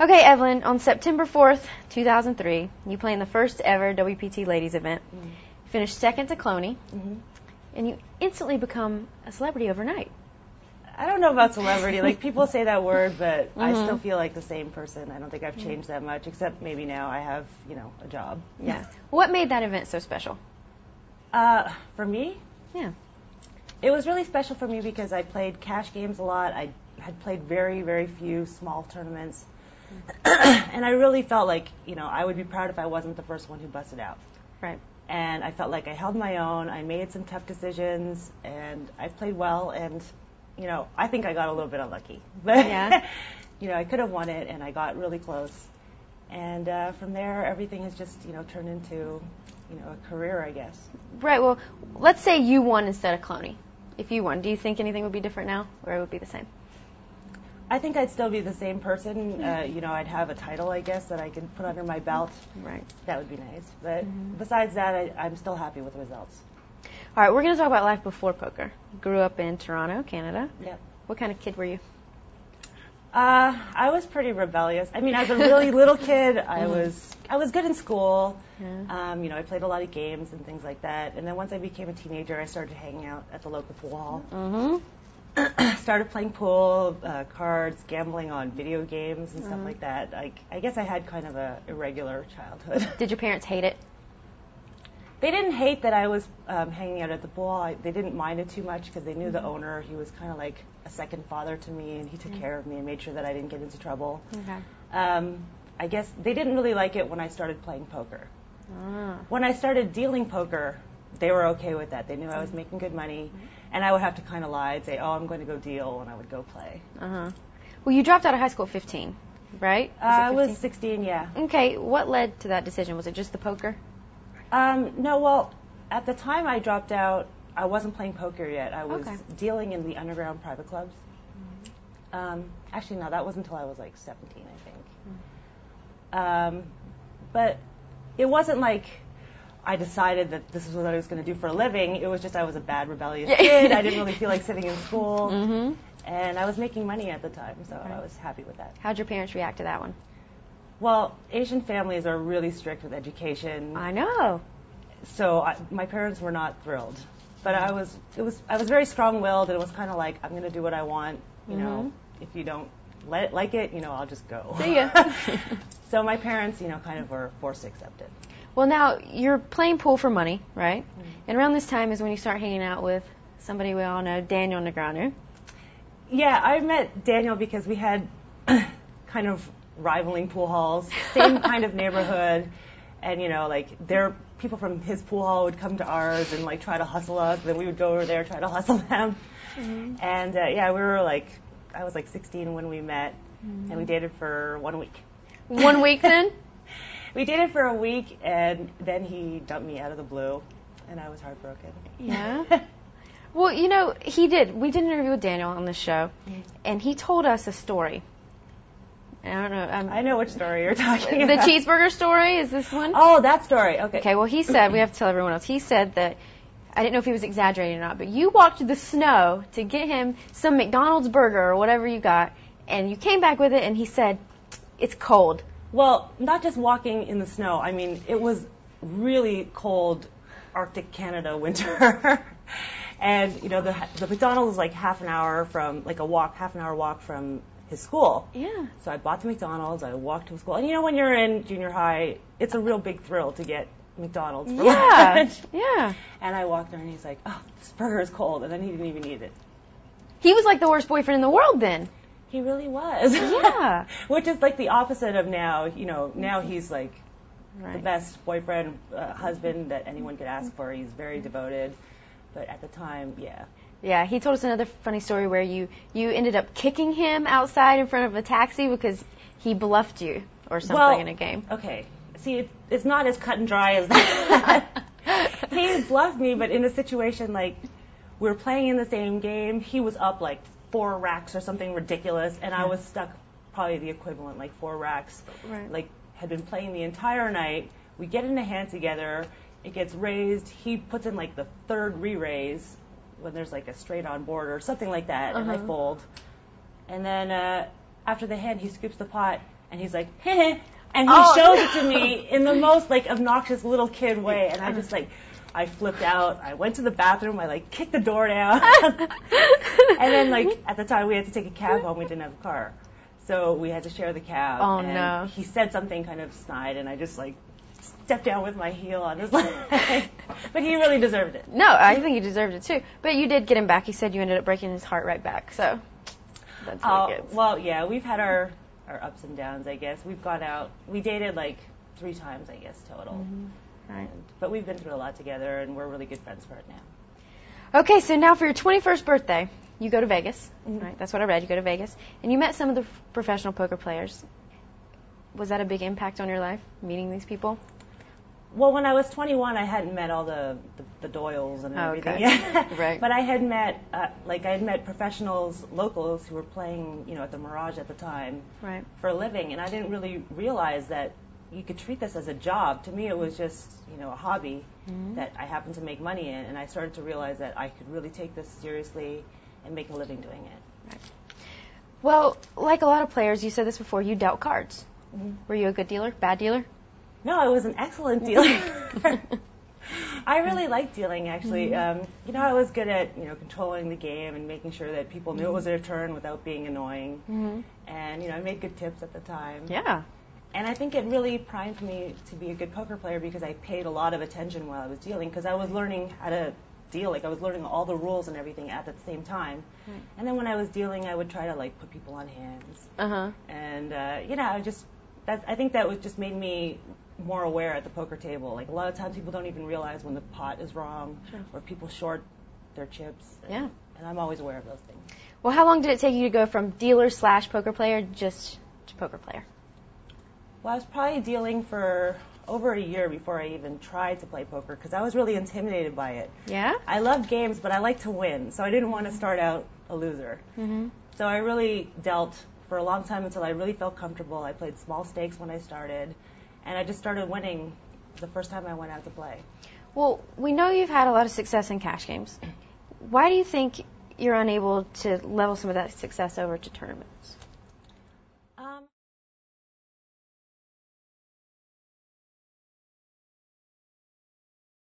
Okay, Evelyn, on September 4th, 2003, you play in the first ever WPT ladies event. Mm-hmm. You finish second to Cloney, Mm-hmm. and you instantly become a celebrity overnight. I don't know about celebrity. Like, people say that word, but I Mhm. still feel like the same person. I don't think I've changed that much, except maybe now I have, a job. Yeah. What made that event so special? For me, Yeah. it was really special for me because I played cash games a lot. I had played very, very few small tournaments. And I really felt like, I would be proud if I wasn't the first one who busted out. Right. And I felt like I held my own. I made some tough decisions, and I played well. And, I think I got a little bit unlucky. But, Yeah. I could have won it, and I got really close. And from there, everything has just, turned into, a career, I guess. Right. Well, let's say you won instead of Cloney. If you won, do you think anything would be different now, or it would be the same? I think I'd still be the same person. I'd have a title, I guess, that I could put under my belt. Right. That would be nice. But besides that, I'm still happy with the results. All right, we're going to talk about life before poker. You grew up in Toronto, Canada. Yep. What kind of kid were you? I was pretty rebellious. I mean, as a really little kid, I was good in school. Yeah. I played a lot of games and things like that. And then once I became a teenager, I started hanging out at the local pool hall. Mm-hmm. Started playing pool, cards, gambling on video games and stuff like that. I guess I had kind of a irregular childhood. Did your parents hate it? They didn't hate that I was hanging out at the pool. They didn't mind it too much because they knew the owner. He was kind of like a second father to me, and he took care of me and made sure that I didn't get into trouble. Okay. I guess they didn't really like it when I started playing poker. Ah. When I started dealing poker, they were okay with that. They knew I was making good money, and I would have to kind of lie and say, "Oh, I'm going to go deal," and I would go play. Uh-huh. Well, you dropped out of high school at 15, right? I was 16, yeah. Okay. What led to that decision? Was it just the poker? No, well, at the time I dropped out, I wasn't playing poker yet. I was Okay. dealing in the underground private clubs. Actually, no, that wasn't until I was like 17, I think. But it wasn't like I decided that this is what I was going to do for a living. It was just I was a bad, rebellious kid. I didn't really feel like sitting in school. Mm-hmm. And I was making money at the time, so I was happy with that. How'd your parents react to that one? Well, Asian families are really strict with education. I know. So my parents were not thrilled. But I was very strong-willed, and it was kind of like, I'm going to do what I want. If you don't like it, I'll just go. See ya. So my parents, kind of were forced to accept it. Well, now, you're playing pool for money, right? And around this time is when you start hanging out with somebody we all know, Daniel Negreanu. Yeah, I met Daniel because we had kind of rivaling pool halls, same kind of neighborhood. And, people from his pool hall would come to ours and, try to hustle us. Then we would go over there, try to hustle them. And, we were, I was, 16 when we met, and we dated for 1 week. 1 week, then? We dated for a week, and then he dumped me out of the blue, and I was heartbroken. Yeah? Well, he did. We did an interview with Daniel on this show, and he told us a story. I don't know. I know which story you're talking about. The cheeseburger story, is this one? Oh, that story. Okay. Okay, well, he said, we have to tell everyone else, he said that, I didn't know if he was exaggerating or not, but you walked through the snow to get him some McDonald's burger or whatever you got, and you came back with it, and he said, it's cold. Well, not just walking in the snow. I mean, it was really cold Arctic Canada winter. And, the McDonald's was like half an hour walk from his school. Yeah. So I bought the McDonald's, I walked to school. And when you're in junior high, it's a real big thrill to get McDonald's for lunch. Yeah. And I walked there and he's like, oh, this burger is cold. And then he didn't even eat it. He was like the worst boyfriend in the world then. He really was. Yeah. Which is like the opposite of now. Now he's like the best boyfriend, husband that anyone could ask for. He's very devoted. But at the time, yeah. Yeah, he told us another funny story where you ended up kicking him outside in front of a taxi because he bluffed you or something in a game. Okay. See, it's not as cut and dry as that. He bluffed me, but in a situation like we were playing in the same game, he was up 4 racks or something ridiculous, and I was stuck probably the equivalent, 4 racks. Right. Had been playing the entire night. We get in a hand together. It gets raised. He puts in the third re-raise when there's a straight on board or something like that, and I fold. And then after the hand, he scoops the pot, And he's like, heh, and he Oh, shows no. it to me in the most like obnoxious little kid way, and I just like, I flipped out. I went to the bathroom. I like kicked the door down, and then like at the time we had to take a cab home. We didn't have a car, so we had to share the cab. Oh, and no. He said something kind of snide, and I just like stepped down with my heel on his leg. But he really deserved it. No, I think you deserved it too. But you did get him back. He said you ended up breaking his heart right back. So that's really good. Well, yeah, we've had our ups and downs, I guess. We've gone out. We dated like 3 times, I guess, total. Mm-hmm. Right. But we've been through a lot together, and we're really good friends right now. Okay, so now for your 21st birthday, you go to Vegas. Mhm. Right, that's what I read. You go to Vegas, and you met some of the professional poker players. Was that a big impact on your life, meeting these people? Well, when I was 21, I hadn't met all the Doyles and everything Okay. yet. Right. But I had met, I had met professionals, locals who were playing, at the Mirage at the time Right. for a living, and I didn't really realize that you could treat this as a job. To me, it was just, a hobby that I happened to make money in, and I started to realize that I could really take this seriously and make a living doing it. Right. Well, like a lot of players, you said this before, you dealt cards. Mm-hmm. Were you a good dealer? Bad dealer? No, it was an excellent dealer. I really liked dealing, actually. I was good at, controlling the game and making sure that people knew it was their turn without being annoying. Mm-hmm. And, I made good tips at the time. Yeah. And I think it really primed me to be a good poker player because I paid a lot of attention while I was dealing, because I was learning how to deal. Like, I was learning all the rules and everything at the same time. Right. And then when I was dealing, I would try to, put people on hands. Uh-huh. And, I think that was just made me more aware at the poker table. Like, a lot of times people don't even realize when the pot is wrong or people short their chips. Yeah. And I'm always aware of those things. Well, how long did it take you to go from dealer/poker player just to poker player? Well, I was probably dealing for over a year before I even tried to play poker because I was really intimidated by it. Yeah? I love games, but I like to win, so I didn't want to start out a loser. Mm-hmm. So I really dealt for a long time until I really felt comfortable. I played small stakes when I started, and I just started winning the first time I went out to play. Well, we know you've had a lot of success in cash games. Why do you think you're unable to level some of that success over to tournaments?